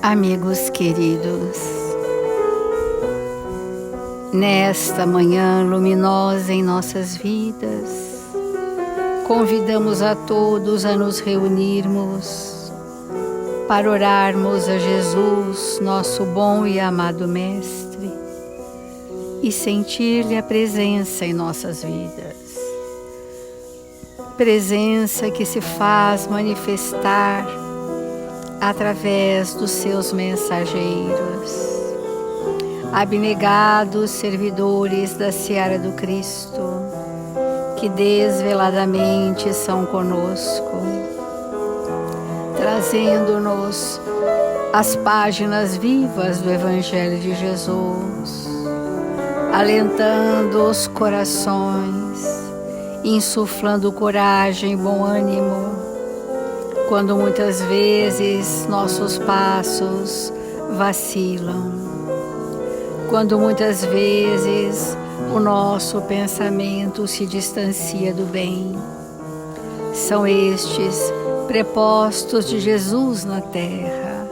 Amigos queridos, nesta manhã luminosa em nossas vidas, convidamos a todos a nos reunirmos para orarmos a Jesus, nosso bom e amado Mestre, e sentir-lhe a presença em nossas vidas. Presença que se faz manifestar através dos seus mensageiros, abnegados servidores da seara do Cristo, que desveladamente são conosco, trazendo-nos as páginas vivas do Evangelho de Jesus, alentando os corações, insuflando coragem e bom ânimo, quando muitas vezes nossos passos vacilam, quando muitas vezes o nosso pensamento se distancia do bem. São estes prepostos de Jesus na terra,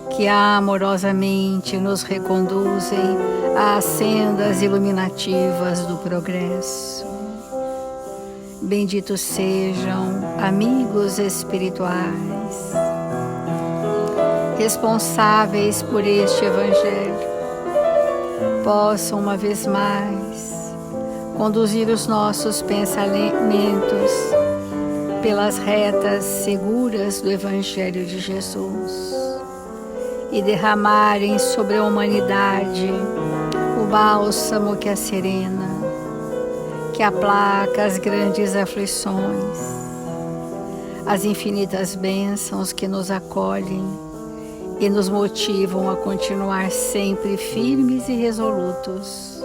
que amorosamente nos reconduzem às sendas iluminativas do progresso. Benditos sejam amigos espirituais, responsáveis por este Evangelho, possam uma vez mais conduzir os nossos pensamentos pelas retas seguras do Evangelho de Jesus e derramarem sobre a humanidade o bálsamo que a serena, que aplaca as grandes aflições, as infinitas bênçãos que nos acolhem e nos motivam a continuar sempre firmes e resolutos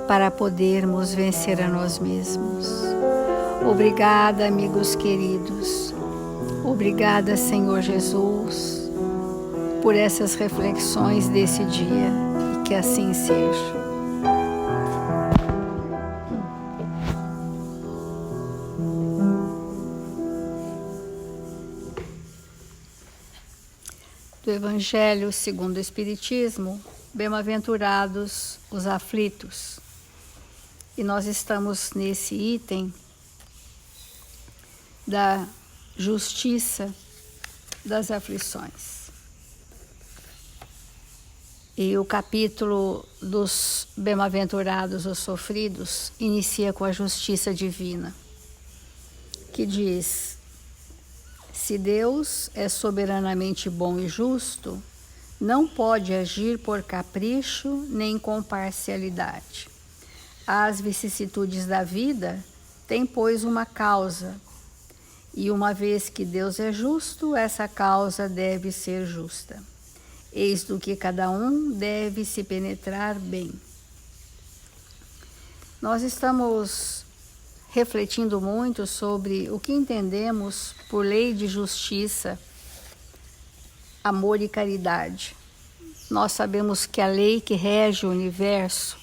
para podermos vencer a nós mesmos. Obrigada, amigos queridos. Obrigada, Senhor Jesus, por essas reflexões desse dia, e que assim seja. Do Evangelho segundo o Espiritismo, bem-aventurados os aflitos. E nós estamos nesse item da justiça das aflições. E o capítulo dos bem-aventurados os sofridos inicia com a justiça divina, que diz: se Deus é soberanamente bom e justo, não pode agir por capricho nem com parcialidade. As vicissitudes da vida têm, pois, uma causa, e uma vez que Deus é justo, essa causa deve ser justa. Eis do que cada um deve se penetrar bem. Nós estamos refletindo muito sobre o que entendemos por lei de justiça, amor e caridade. Nós sabemos que a lei que rege o universo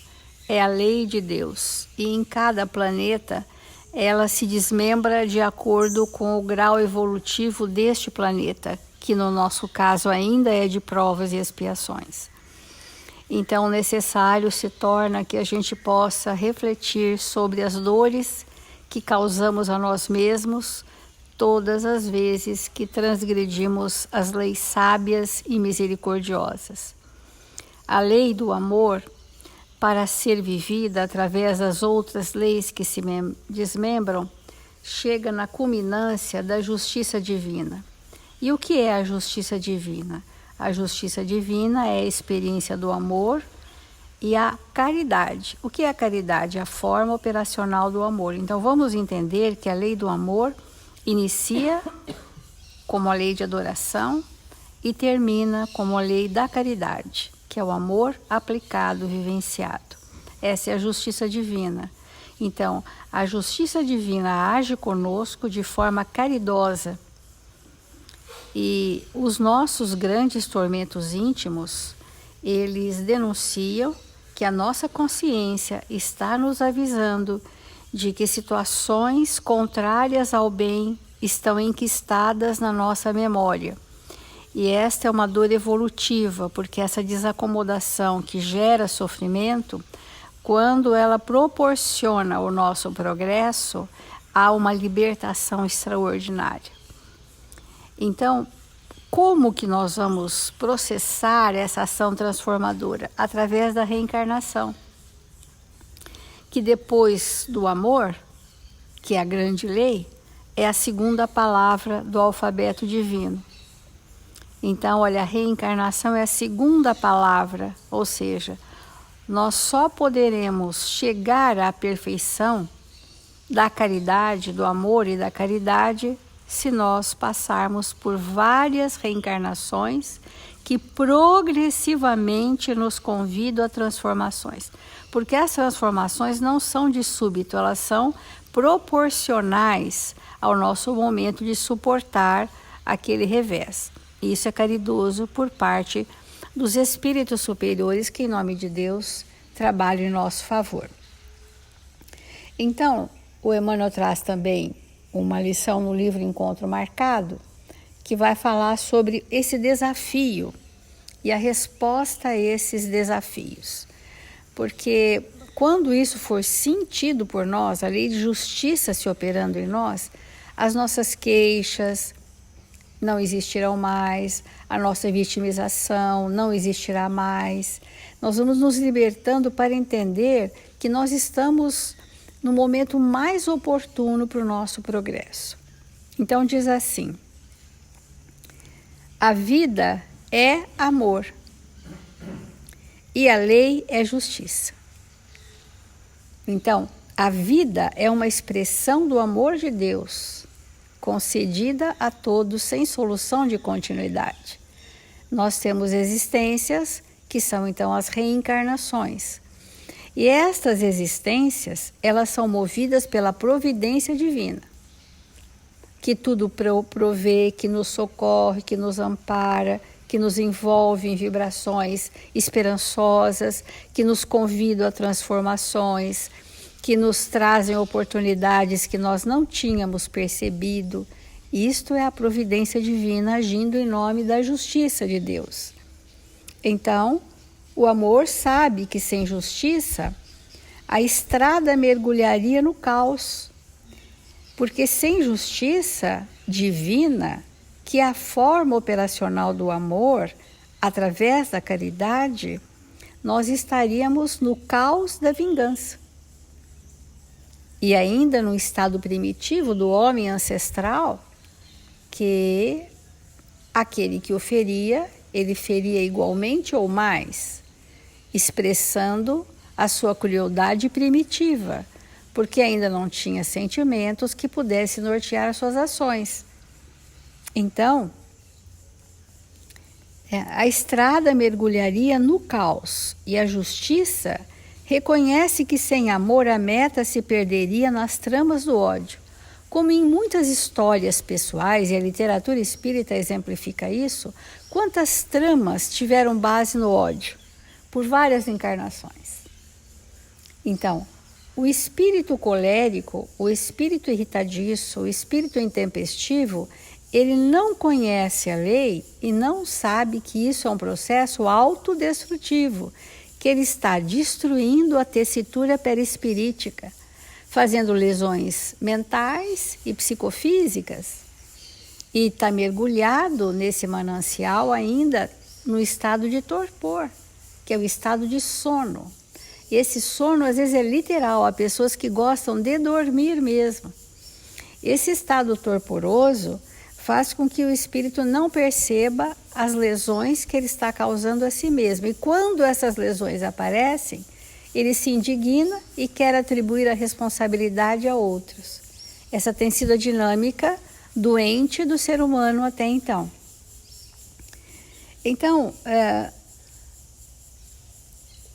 é a lei de Deus, e em cada planeta ela se desmembra de acordo com o grau evolutivo deste planeta, que no nosso caso ainda é de provas e expiações. Então, necessário se torna que a gente possa refletir sobre as dores que causamos a nós mesmos todas as vezes que transgredimos as leis sábias e misericordiosas. A lei do amor, para ser vivida através das outras leis que se desmembram, chega na culminância da justiça divina. E o que é a justiça divina? A justiça divina é a experiência do amor e a caridade. O que é a caridade? A forma operacional do amor. Então vamos entender que a lei do amor inicia como a lei de adoração e termina como a lei da caridade, que é o amor aplicado, vivenciado. Essa é a justiça divina. Então, a justiça divina age conosco de forma caridosa. E os nossos grandes tormentos íntimos, eles denunciam que a nossa consciência está nos avisando de que situações contrárias ao bem estão enquistadas na nossa memória E esta é uma dor evolutiva, porque essa desacomodação que gera sofrimento, quando ela proporciona o nosso progresso, há uma libertação extraordinária. Então, como que nós vamos processar essa ação transformadora? Através da reencarnação, que depois do amor, que é a grande lei, é a segunda palavra do alfabeto divino. Então, olha, a reencarnação é a segunda palavra, ou seja, nós só poderemos chegar à perfeição da caridade, do amor e da caridade, se nós passarmos por várias reencarnações que progressivamente nos convidam a transformações. Porque as transformações não são de súbito, elas são proporcionais ao nosso momento de suportar aquele revés. Isso é caridoso por parte dos espíritos superiores que, em nome de Deus, trabalham em nosso favor. Então, o Emmanuel traz também uma lição no livro Encontro Marcado, que vai falar sobre esse desafio e a resposta a esses desafios. Porque quando isso for sentido por nós, a lei de justiça se operando em nós, as nossas queixas não existirão mais, a nossa vitimização não existirá mais. Nós vamos nos libertando para entender que nós estamos no momento mais oportuno para o nosso progresso. Então diz assim: a vida é amor e a lei é justiça. Então, a vida é uma expressão do amor de Deus, concedida a todos sem solução de continuidade. Nós temos existências que são então as reencarnações. E estas existências, elas são movidas pela providência divina, que tudo provê, que nos socorre, que nos ampara, que nos envolve em vibrações esperançosas, que nos convidam a transformações, que nos trazem oportunidades que nós não tínhamos percebido. Isto é a providência divina agindo em nome da justiça de Deus. Então, o amor sabe que sem justiça a estrada mergulharia no caos, porque sem justiça divina, que é a forma operacional do amor, através da caridade, nós estaríamos no caos da vingança. E ainda no estado primitivo do homem ancestral, que aquele que o feria, ele feria igualmente ou mais, expressando a sua crueldade primitiva, porque ainda não tinha sentimentos que pudessem nortear as suas ações. Então, a estrada mergulharia no caos e a justiça reconhece que sem amor a meta se perderia nas tramas do ódio. Como em muitas histórias pessoais, e a literatura espírita exemplifica isso, quantas tramas tiveram base no ódio, por várias encarnações. Então, o espírito colérico, o espírito irritadiço, o espírito intempestivo, ele não conhece a lei e não sabe que isso é um processo autodestrutivo, que ele está destruindo a tessitura perispirítica, fazendo lesões mentais e psicofísicas, e está mergulhado nesse manancial ainda no estado de torpor, que é o estado de sono. E esse sono às vezes é literal, há pessoas que gostam de dormir mesmo. Esse estado torporoso faz com que o espírito não perceba as lesões que ele está causando a si mesmo. E quando essas lesões aparecem, ele se indigna e quer atribuir a responsabilidade a outros. Essa tem sido a dinâmica doente do ser humano até então. Então,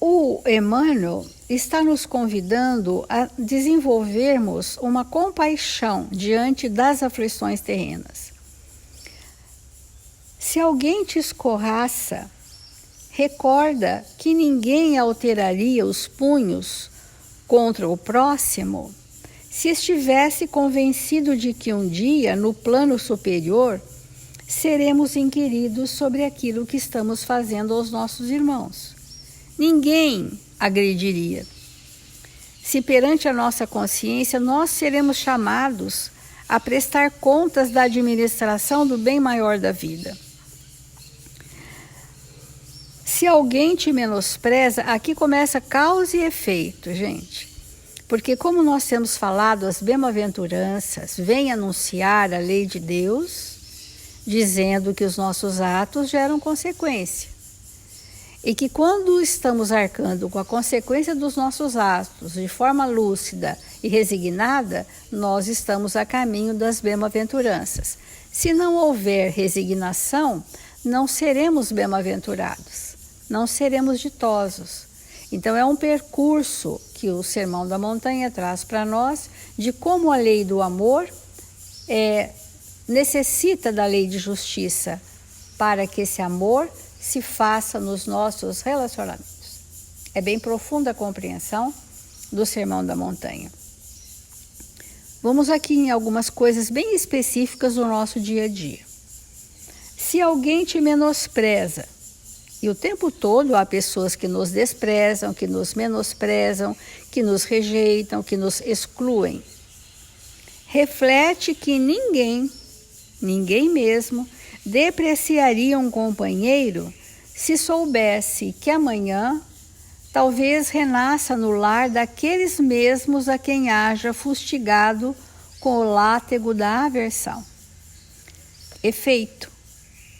o Emmanuel está nos convidando a desenvolvermos uma compaixão diante das aflições terrenas. Se alguém te escorraça, recorda que ninguém alteraria os punhos contra o próximo se estivesse convencido de que um dia, no plano superior, seremos inquiridos sobre aquilo que estamos fazendo aos nossos irmãos. Ninguém agrediria. Se perante a nossa consciência nós seremos chamados a prestar contas da administração do bem maior da vida. Se alguém te menospreza, aqui começa causa e efeito, gente. Porque como nós temos falado, as bem-aventuranças vêm anunciar a lei de Deus, dizendo que os nossos atos geram consequência. E que quando estamos arcando com a consequência dos nossos atos de forma lúcida e resignada, nós estamos a caminho das bem-aventuranças. Se não houver resignação, não seremos bem-aventurados, não seremos ditosos. Então é um percurso que o Sermão da Montanha traz para nós de como a lei do amor necessita da lei de justiça para que esse amor se faça nos nossos relacionamentos. É bem profunda a compreensão do Sermão da Montanha. Vamos aqui em algumas coisas bem específicas do nosso dia a dia. Se alguém te menospreza, e o tempo todo há pessoas que nos desprezam, que nos menosprezam, que nos rejeitam, que nos excluem. Reflete que ninguém mesmo, depreciaria um companheiro se soubesse que amanhã talvez renasça no lar daqueles mesmos a quem haja fustigado com o látego da aversão. Efeito.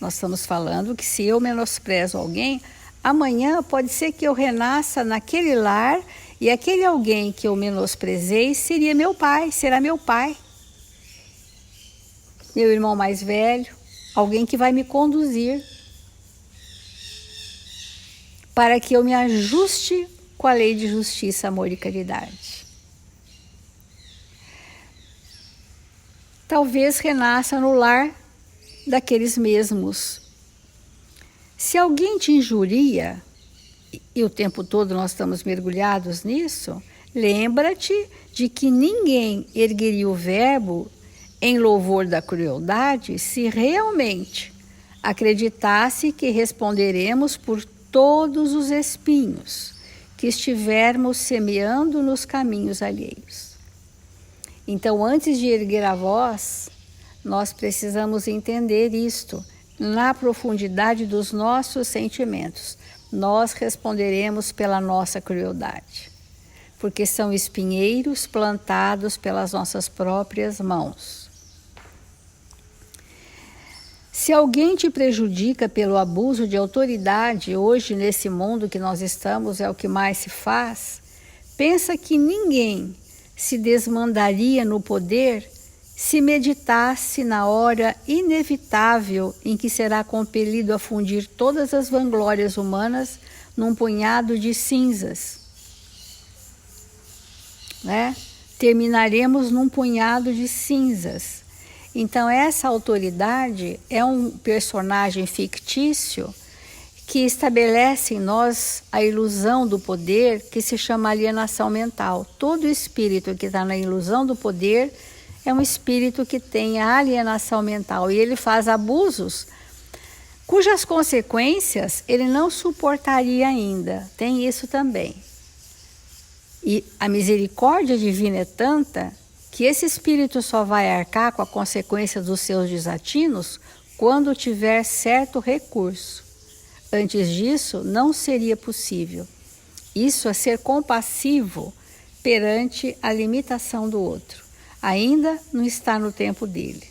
Nós estamos falando que se eu menosprezo alguém, amanhã pode ser que eu renasça naquele lar e aquele alguém que eu menosprezei seria meu pai, será meu pai. Meu irmão mais velho, alguém que vai me conduzir para que eu me ajuste com a lei de justiça, amor e caridade. Talvez renasça no lar daqueles mesmos. Se alguém te injuria, e o tempo todo nós estamos mergulhados nisso, lembra-te de que ninguém ergueria o verbo em louvor da crueldade se realmente acreditasse que responderemos por todos os espinhos que estivermos semeando nos caminhos alheios. Então, antes de erguer a voz, nós precisamos entender isto na profundidade dos nossos sentimentos. Nós responderemos pela nossa crueldade, porque são espinheiros plantados pelas nossas próprias mãos. Se alguém te prejudica pelo abuso de autoridade, hoje nesse mundo que nós estamos é o que mais se faz, pensa que ninguém se desmandaria no poder se meditasse na hora inevitável em que será compelido a fundir todas as vanglórias humanas num punhado de cinzas. Terminaremos num punhado de cinzas. Então essa autoridade é um personagem fictício que estabelece em nós a ilusão do poder, que se chama alienação mental. Todo espírito que está na ilusão do poder é um espírito que tem a alienação mental e ele faz abusos cujas consequências ele não suportaria ainda. Tem isso também. E a misericórdia divina é tanta que esse espírito só vai arcar com a consequência dos seus desatinos quando tiver certo recurso. Antes disso, não seria possível. Isso é ser compassivo perante a limitação do outro. Ainda não está no tempo dele.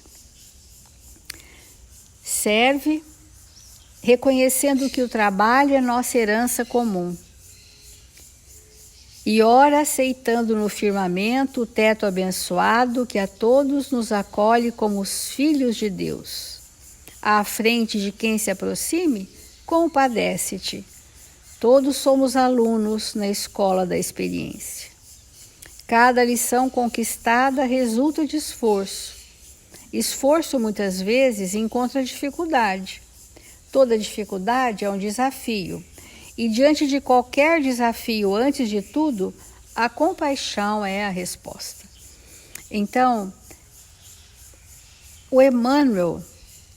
Serve reconhecendo que o trabalho é nossa herança comum. E ora aceitando no firmamento o teto abençoado que a todos nos acolhe como os filhos de Deus. À frente de quem se aproxime, compadece-te. Todos somos alunos na escola da experiência. Cada lição conquistada resulta de esforço. Esforço, muitas vezes, encontra dificuldade. Toda dificuldade é um desafio. E diante de qualquer desafio, antes de tudo, a compaixão é a resposta. Então, o Emmanuel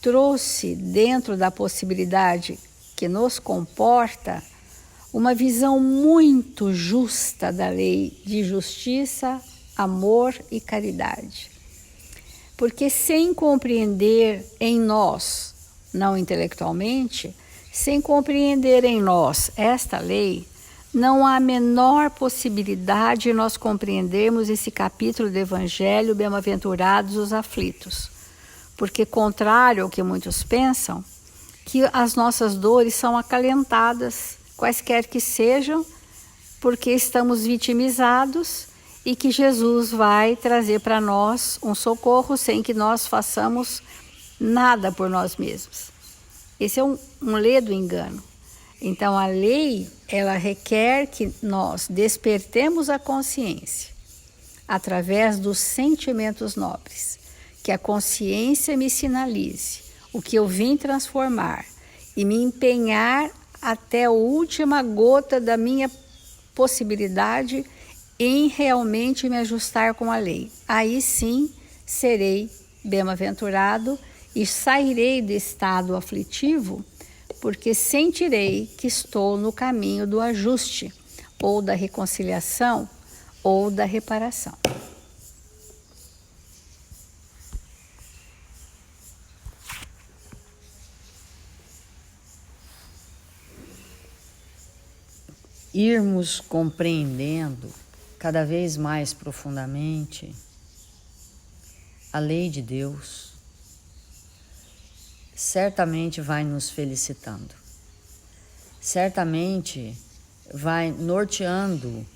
trouxe dentro da possibilidade que nos comporta uma visão muito justa da lei de justiça, amor e caridade. Porque sem compreender em nós, não intelectualmente, sem compreender em nós esta lei, não há a menor possibilidade de nós compreendermos esse capítulo do Evangelho, bem-aventurados os aflitos. Porque, contrário ao que muitos pensam, que as nossas dores são acalentadas, quaisquer que sejam, porque estamos vitimizados e que Jesus vai trazer para nós um socorro sem que nós façamos nada por nós mesmos. Esse é um ledo engano. Então, a lei, ela requer que nós despertemos a consciência através dos sentimentos nobres, que a consciência me sinalize o que eu vim transformar e me empenhar até a última gota da minha possibilidade em realmente me ajustar com a lei. Aí sim serei bem-aventurado e sairei do estado aflitivo, porque sentirei que estou no caminho do ajuste, ou da reconciliação, ou da reparação. Irmos compreendendo cada vez mais profundamente a lei de Deus, certamente vai nos felicitando, certamente vai norteando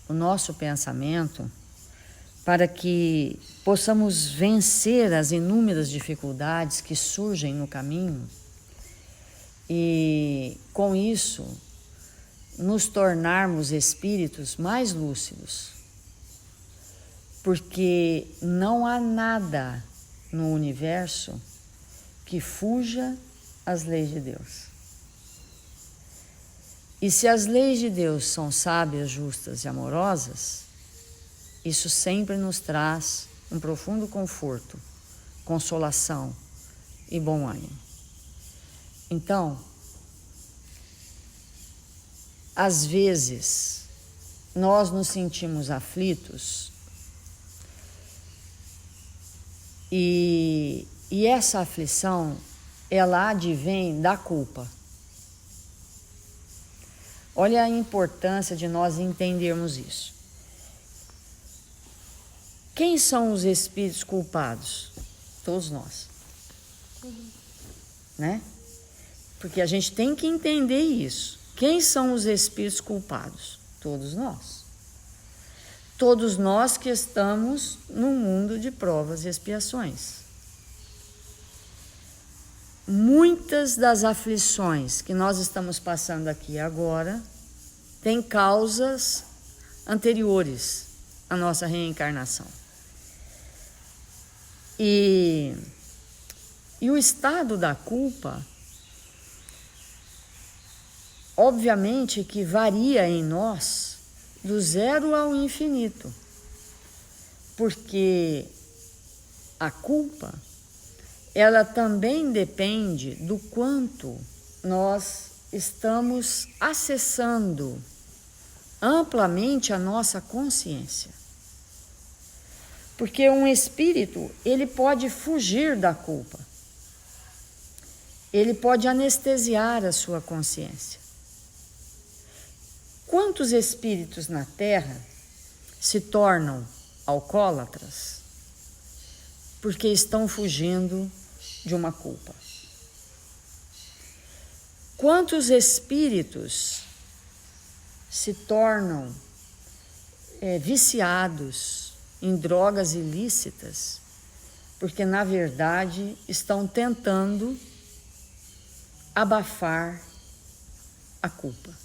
o nosso pensamento para que possamos vencer as inúmeras dificuldades que surgem no caminho e, com isso, nos tornarmos espíritos mais lúcidos, porque não há nada no universo que fuja às leis de Deus. E se as leis de Deus são sábias, justas e amorosas, isso sempre nos traz um profundo conforto, consolação e bom ânimo. Então, às vezes, nós nos sentimos aflitos e essa aflição, ela advém da culpa. Olha a importância de nós entendermos isso. Quem são os espíritos culpados? Todos nós. Né? Porque a gente tem que entender isso. Quem são os espíritos culpados? Todos nós. Todos nós que estamos num mundo de provas e expiações. Muitas das aflições que nós estamos passando aqui agora têm causas anteriores à nossa reencarnação. E o estado da culpa, obviamente que varia em nós do zero ao infinito, porque a culpa, ela também depende do quanto nós estamos acessando amplamente a nossa consciência. Porque um espírito, ele pode fugir da culpa, ele pode anestesiar a sua consciência. Quantos espíritos na Terra se tornam alcoólatras porque estão fugindo de uma culpa? Quantos espíritos se tornam viciados em drogas ilícitas porque, na verdade, estão tentando abafar a culpa?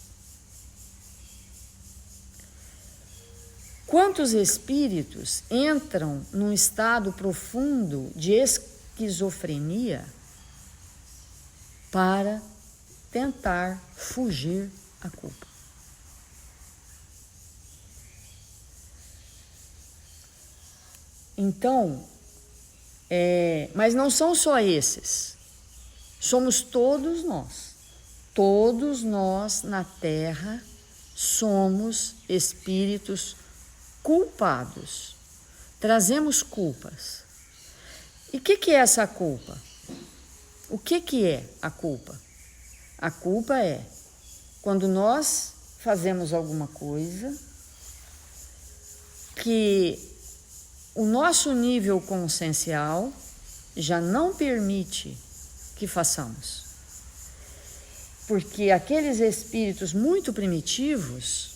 Quantos espíritos entram num estado profundo de esquizofrenia para tentar fugir à culpa? Então, mas não são só esses. somos todos nós. Todos nós na Terra somos espíritos culpados. Trazemos culpas. E o que é essa culpa? O que é a culpa? A culpa é quando nós fazemos alguma coisa que o nosso nível consciencial já não permite que façamos. Porque aqueles espíritos muito primitivos,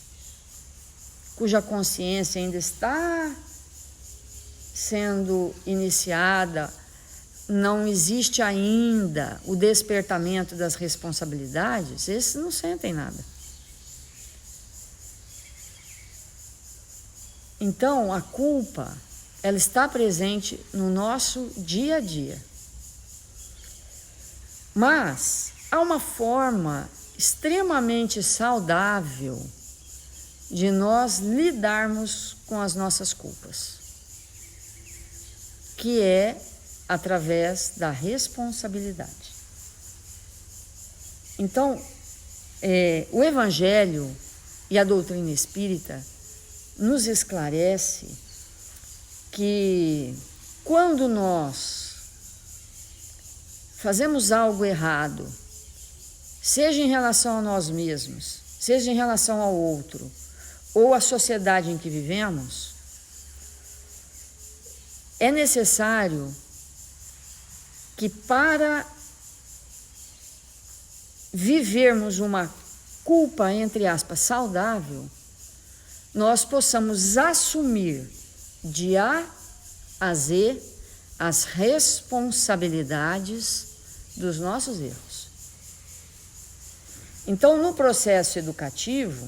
cuja consciência ainda está sendo iniciada, não existe ainda o despertamento das responsabilidades, esses não sentem nada. Então, a culpa, ela está presente no nosso dia a dia. Mas há uma forma extremamente saudável de nós lidarmos com as nossas culpas, que é através da responsabilidade. Então, o Evangelho e a doutrina espírita nos esclarece que quando nós fazemos algo errado, seja em relação a nós mesmos, seja em relação ao outro, ou à sociedade em que vivemos, é necessário que para vivermos uma culpa, entre aspas, saudável, nós possamos assumir de A a Z as responsabilidades dos nossos erros. Então, no processo educativo,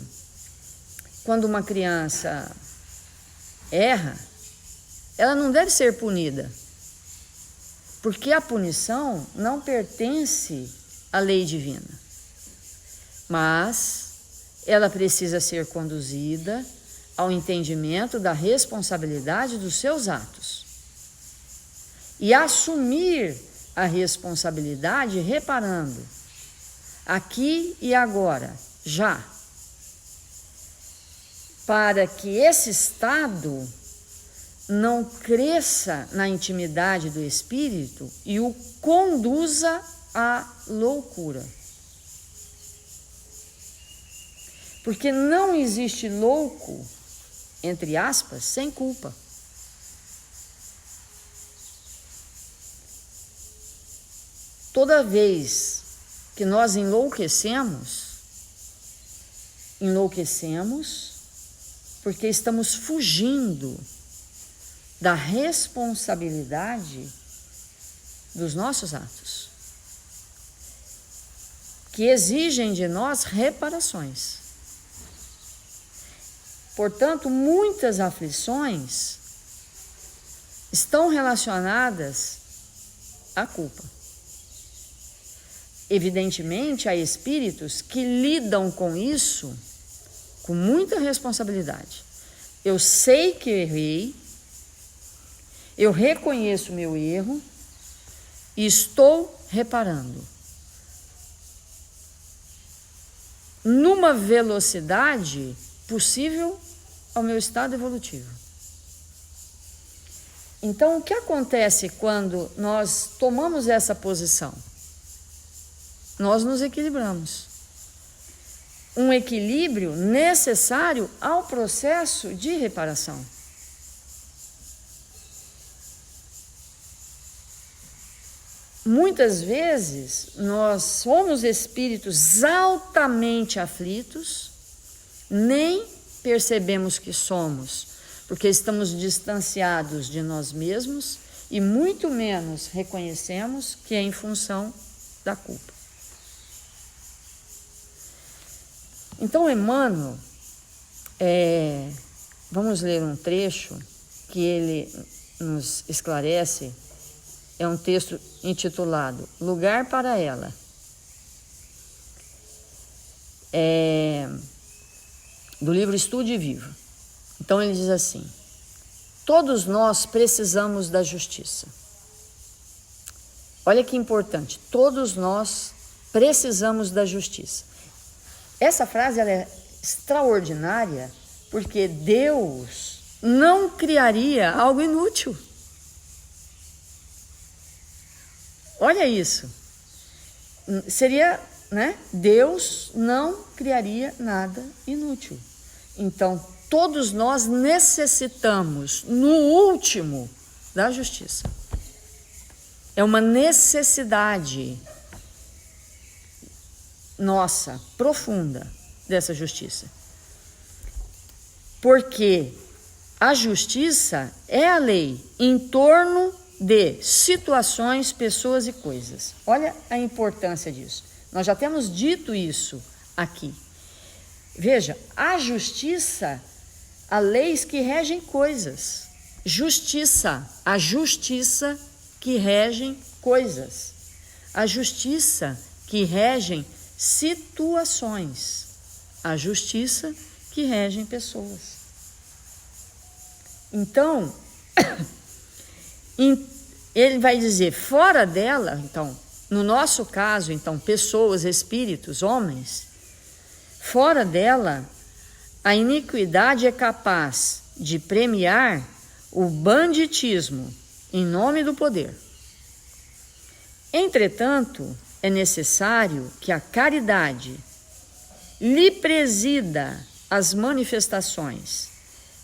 quando uma criança erra, ela não deve ser punida, porque a punição não pertence à lei divina, mas ela precisa ser conduzida ao entendimento da responsabilidade dos seus atos e assumir a responsabilidade reparando aqui e agora, já, para que esse estado não cresça na intimidade do espírito e o conduza à loucura. Porque não existe louco, entre aspas, sem culpa. Toda vez que nós enlouquecemos porque estamos fugindo da responsabilidade dos nossos atos, que exigem de nós reparações. Portanto, muitas aflições estão relacionadas à culpa. Evidentemente, há espíritos que lidam com isso com muita responsabilidade. Eu sei que eu errei, eu reconheço o meu erro e estou reparando. Numa velocidade possível ao meu estado evolutivo. Então, o que acontece quando nós tomamos essa posição? Nós nos equilibramos. Um equilíbrio necessário ao processo de reparação. Muitas vezes nós somos espíritos altamente aflitos, nem percebemos que somos, porque estamos distanciados de nós mesmos e muito menos reconhecemos que é em função da culpa. Então, Emmanuel, vamos ler um trecho que ele nos esclarece, é um texto intitulado Lugar para Ela. Do livro Estude Vivo. Então ele diz assim: todos nós precisamos da justiça. Olha que importante, todos nós precisamos da justiça. Essa frase ela é extraordinária porque Deus não criaria algo inútil. Olha isso. Seria, né? Deus não criaria nada inútil. Então, todos nós necessitamos, no último, da justiça. É uma necessidade nossa, profunda, dessa justiça. Porque a justiça é a lei em torno de situações, pessoas e coisas. Olha a importância disso. Nós já temos dito isso aqui. Veja, a justiça, há leis que regem coisas. Justiça, a justiça que regem coisas. A justiça que regem situações. A justiça que regem pessoas. Então, ele vai dizer, fora dela, então, no nosso caso, então, pessoas, espíritos, homens, fora dela, a iniquidade é capaz de premiar o banditismo em nome do poder. Entretanto, é necessário que a caridade lhe presida as manifestações,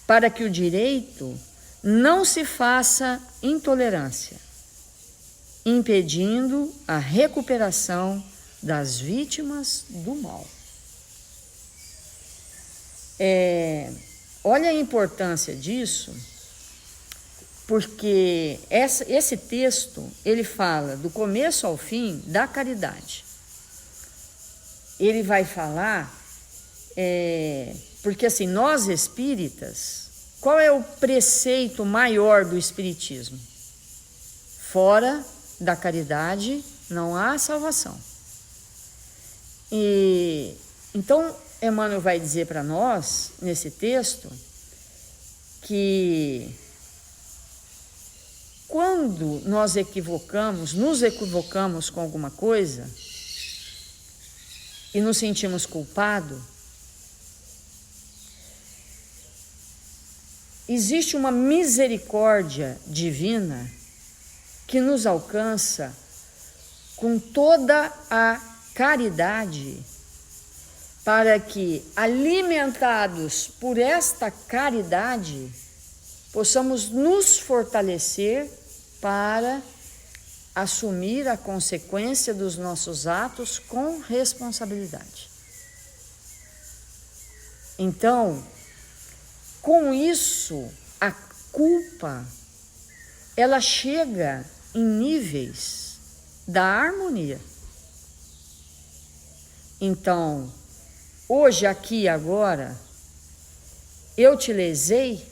para que o direito não se faça intolerância, impedindo a recuperação das vítimas do mal. Olha a importância disso, porque esse texto, ele fala do começo ao fim da caridade. Ele vai falar, porque assim, nós espíritas, qual é o preceito maior do espiritismo? Fora da caridade não há salvação. E então Emmanuel vai dizer para nós, nesse texto, que quando nós nos equivocamos com alguma coisa e nos sentimos culpados, existe uma misericórdia divina que nos alcança com toda a caridade, para que, alimentados por esta caridade, possamos nos fortalecer para assumir a consequência dos nossos atos com responsabilidade. Então, com isso, a culpa, ela chega em níveis da harmonia. Então, hoje, aqui, agora, eu te lesei,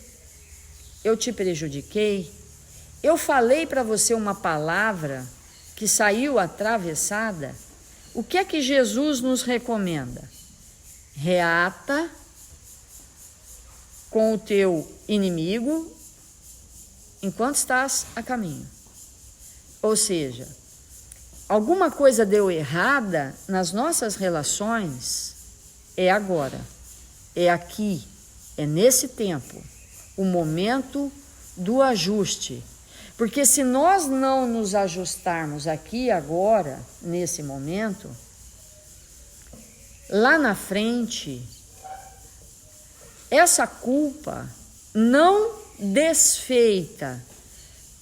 eu te prejudiquei, eu falei para você uma palavra que saiu atravessada. O que é que Jesus nos recomenda? Reata com o teu inimigo enquanto estás a caminho. Ou seja, alguma coisa deu errada nas nossas relações, é agora, é aqui, é nesse tempo, o momento do ajuste. Porque se nós não nos ajustarmos aqui agora, nesse momento, lá na frente, essa culpa não desfeita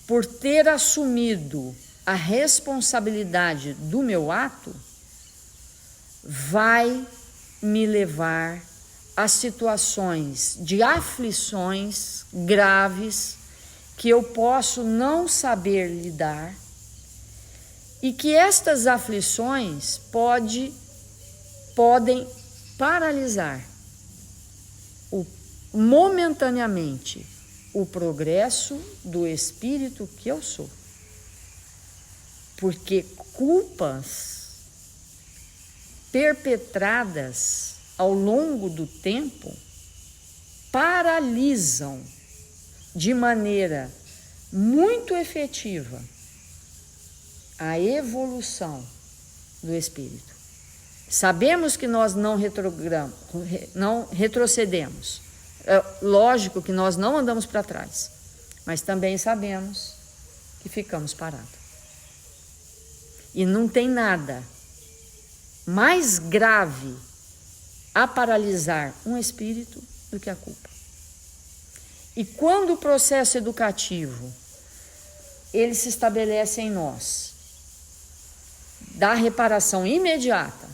por ter assumido a responsabilidade do meu ato, vai me levar a situações de aflições graves que eu posso não saber lidar e que estas aflições podem paralisar momentaneamente o progresso do espírito que eu sou. Porque culpas perpetradas ao longo do tempo paralisam de maneira muito efetiva a evolução do espírito. Sabemos que nós não retrocedemos. É lógico que nós não andamos para trás, mas também sabemos que ficamos parados. E não tem nada mais grave a paralisar um espírito do que a culpa. E quando o processo educativo ele se estabelece em nós, da reparação imediata,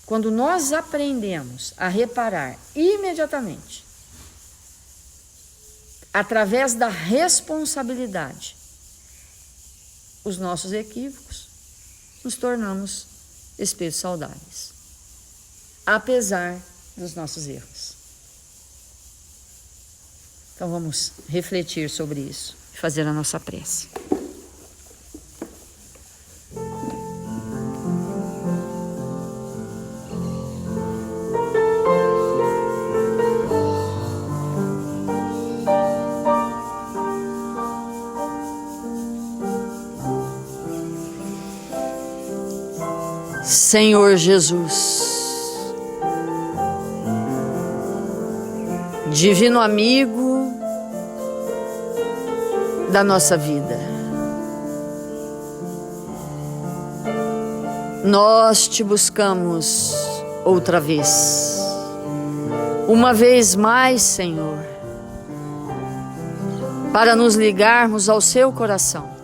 quando nós aprendemos a reparar imediatamente, através da responsabilidade, os nossos equívocos, nos tornamos espíritos saudáveis, apesar dos nossos erros. Então vamos refletir sobre isso e fazer a nossa prece. Senhor Jesus, divino amigo da nossa vida, nós te buscamos outra vez, uma vez mais, Senhor, para nos ligarmos ao seu coração.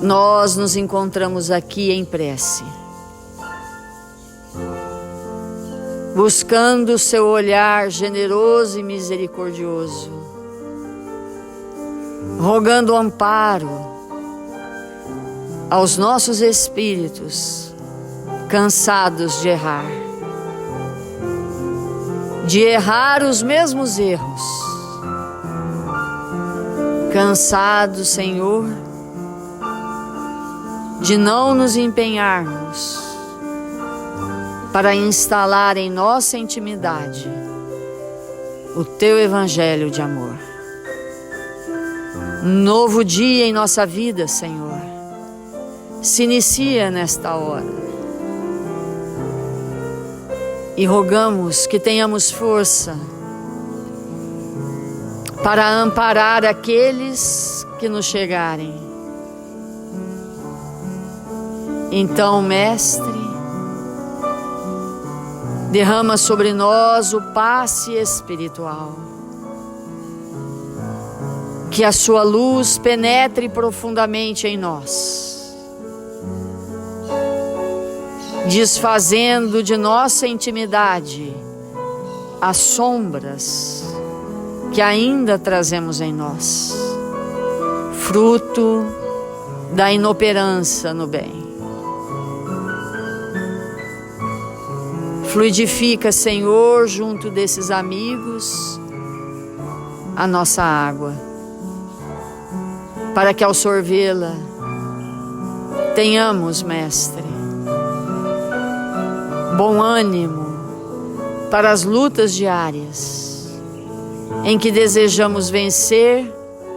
Nós nos encontramos aqui em prece, buscando o seu olhar generoso e misericordioso, rogando amparo aos nossos espíritos cansados de errar os mesmos erros, cansados, Senhor, de não nos empenharmos para instalar em nossa intimidade o teu evangelho de amor. Um novo dia em nossa vida, Senhor, se inicia nesta hora. E rogamos que tenhamos força para amparar aqueles que nos chegarem. Então, Mestre, derrama sobre nós o passe espiritual. Que a sua luz penetre profundamente em nós, desfazendo de nossa intimidade as sombras que ainda trazemos em nós, fruto da inoperância no bem. Fluidifica, Senhor, junto desses amigos, a nossa água, para que ao sorvê-la tenhamos, Mestre, bom ânimo para as lutas diárias em que desejamos vencer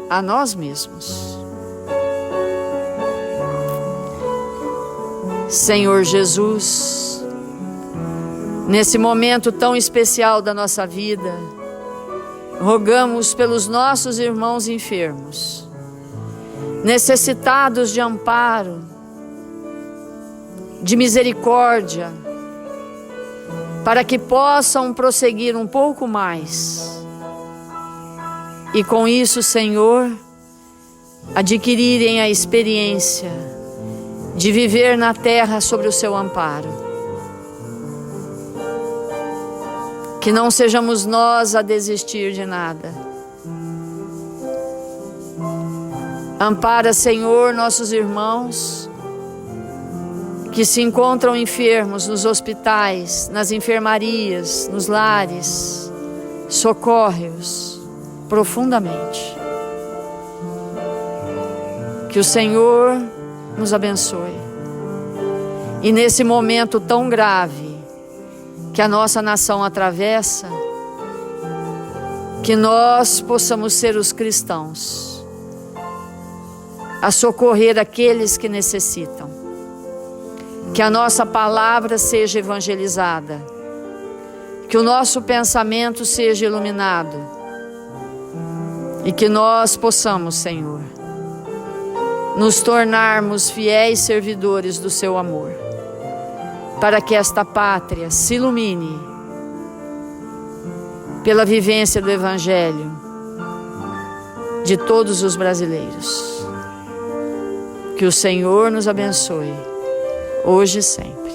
a nós mesmos. Senhor Jesus, nesse momento tão especial da nossa vida, rogamos pelos nossos irmãos enfermos, necessitados de amparo, de misericórdia, para que possam prosseguir um pouco mais. E com isso, Senhor, adquirirem a experiência de viver na terra sobre o seu amparo. Que não sejamos nós a desistir de nada. Ampara, Senhor, nossos irmãos que se encontram enfermos nos hospitais, nas enfermarias, nos lares. Socorre-os profundamente. Que o Senhor nos abençoe. E nesse momento tão grave que a nossa nação atravessa, que nós possamos ser os cristãos a socorrer aqueles que necessitam. Que a nossa palavra seja evangelizada, que o nosso pensamento seja iluminado e que nós possamos, Senhor, nos tornarmos fiéis servidores do Seu amor, para que esta pátria se ilumine pela vivência do Evangelho de todos os brasileiros. Que o Senhor nos abençoe, hoje e sempre.